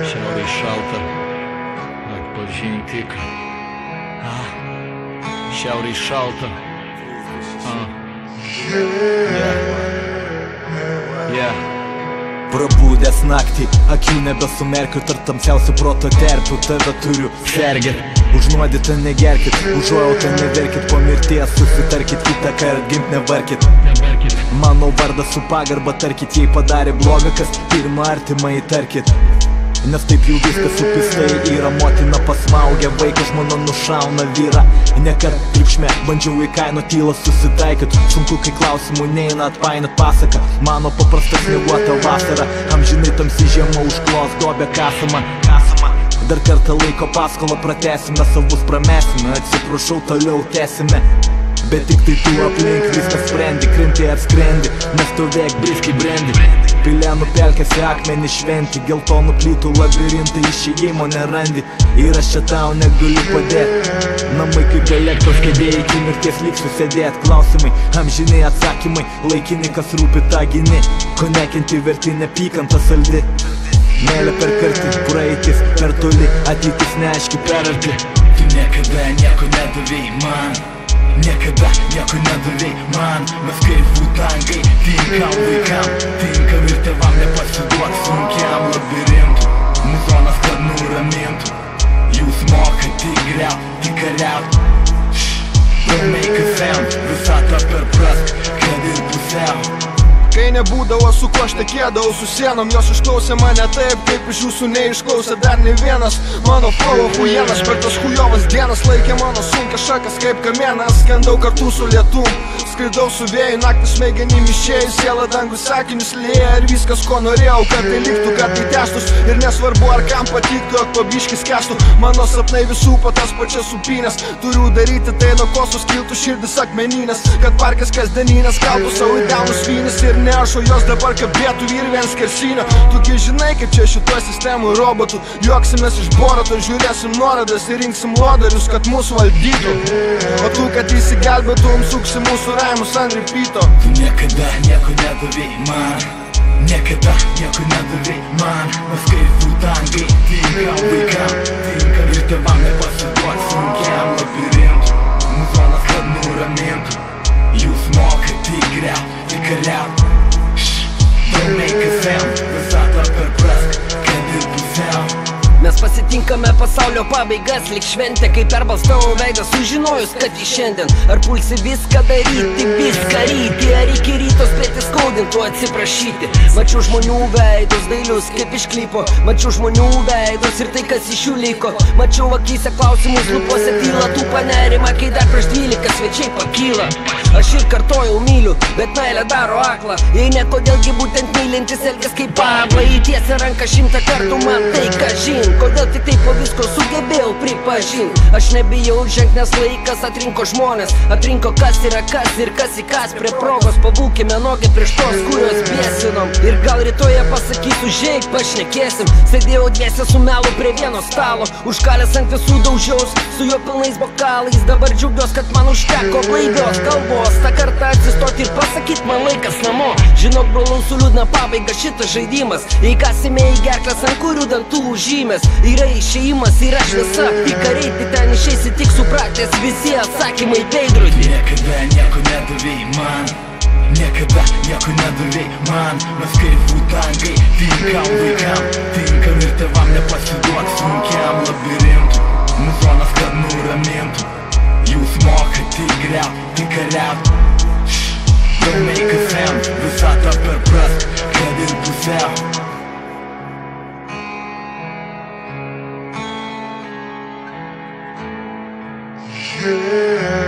Šiaurėj šalta, atpažink tik. Šiaurėj šalta. Prabūdęs naktį, akių nebesumerkiu, tarp tamsiausių proto terpių tave turiu sergėt. Užnuodytą negerkit, užuojautą neverkit, po mirties susitarkit, kitą kart gimt nevarkit. Mano vardą su pagarba tarkit, jei padarė blogą, kas pirmą artimą įtarkit. Nes taip jau viskas supistai yra, motina pasmaugia vaiką, žmona nušauna vyrą. Nekart triukšme bandžiau įkainot tylą susitaikyt, sunku kai klausimų neina atpainot pasaką. Mano paprasta snieguota vasara, amžinai tamsi žiema užklos duobę kasama. Dar kartą laiko paskolą pratęsime, savus pramesime, atsiprašau, toliau tęsime. Bet tik tai tu aplink viską sprendi, krinti ar skrendi, nestovėk briškai brendi. Pilenų pelkėsi akmenį šventi, geltonų plytų labirintai, išėjimo nerandi. Ir aš čia tau negaliu padėt, namai kaip elektros kėdė, iki mirties liksiu sėdėt. Klausimai, amžiniai atsakymai, laikini, kas rūpi tą gini. Ko nekenti verti, nepykanta saldi. Meilė per kartį, praeitis per toli, ateitis neaiški per arti. Tu niekada nieko nedavei man, niekada nieko nedavei man. Mes kaip vutangai, tinkam vaikam, tinkam ir tėvam nepasiduot sunkiam labirintų. Muzonas, kad nuramintų, jūs mokat tik griaut, tik kariaut. Don't make a sound, visatą perprask, kad ir pusiau. Kai nebūdavo su kuo aš tekėdavau su sienom, jos išklausė mane taip, kaip iš jūsų neišklausė dar ne vienas. Mano flow hujenas per tas hujovas dienas laikė mano sunkia šakas kaip kamienas. Skendau kartu su lietum, skridau su vėju, naktį smegenim išėjus, siela dangų sakinius lėja. Ir viskas ko norėjau, kad tai liktų, kad tai tęstus. Ir nesvarbu ar kam patiktų, jog pabiškis kestų. Mano sapnai visų po tas pačias supynės, turiu daryti tai, nuo ko suskiltų širdis akmeninės. Kad parkės kasdieninės kaltų savo idealus vynis. Ir ne aš, o jos dabar kabėtų ir vien skersinio. Tugi žinai, kaip čia šitoj sistemų robotų. Juoksimės iš borato, žiūrėsim nuorodas ir rinksim lodarius, kad mūsų valdytų. O tu, kad įsigelbėtum, suksi mūsų raimus ant repeato. Tu niekada nieko nedavei man, niekada nieko nedavei man. Mes kaip vutangai, tinkam vaikam, tinkam ir tėvam nepasiduot sunkiam labirintų. Muzonas, kad nuramintų, jūs mokat tik griaut, tik kariaut. Don't make a sound, visatą perprask, kad ir pusiau. Mes pasitinkame pasaulio pabaigas lik šventė, kai perbalstavo veidą sužinojus, kad į šiandien. Ar pulsi viską daryti, viską ryti, ar iki ryto spėti skaudintų atsiprašyti. Mačiau žmonių veidus dailius kaip iš klipo, mačiau žmonių veidus ir tai kas iš jų liko. Mačiau akyse klausimus, lūpose tyla, tų panerima, kai dar prieš 12 svečiai pakyla. Aš ir kartojau myliu, bet meilė daro aklą. Jei ne kodėlgi būtent mylintis elgės kaip Pabla. Įtiesia ranką 100 kartų man tai kažin. Kodėl tik taip po visko sugebėjau pripažint. Aš nebijau žengt, nes laikas atrinko žmonės, atrinko kas yra kas ir kas į kas prie progos. Pabūkime nogę prieš tos, kurios biesinom. Ir gal rytoje pasakysiu, žiūrėk, pašnekėsim. Sėdėjau dviese su melu prie vieno stalo, užkalęs ant visų daužiaus, su jo pilnais bokalais. Dabar džiaugiuos, kad man užteko blaivios kalbos. Ta kartą atsistoti ir pasakyt, man laikas namo. Žinok, brolau, su liūdna pabaiga šitas žaidimas. Įkasime į gerkles, ant kurių dantų užžymės. Yra išėjimas, yra šviesa, tik kareiti ten išeisi tik supratęs visi atsakymai veidrodį. Niekada nieko nedavei man, niekada nieko nedavei man. Mes kaip vutangai, tinkam vaikam, tinkam ir tėvam nepasiduot sunkiam labirintų. Muzonas, kad nuramintų, jūs mokat tik griaut, tik kariaut. Don't make a sound, visatą perprask, kad ir pusiau. Yeah.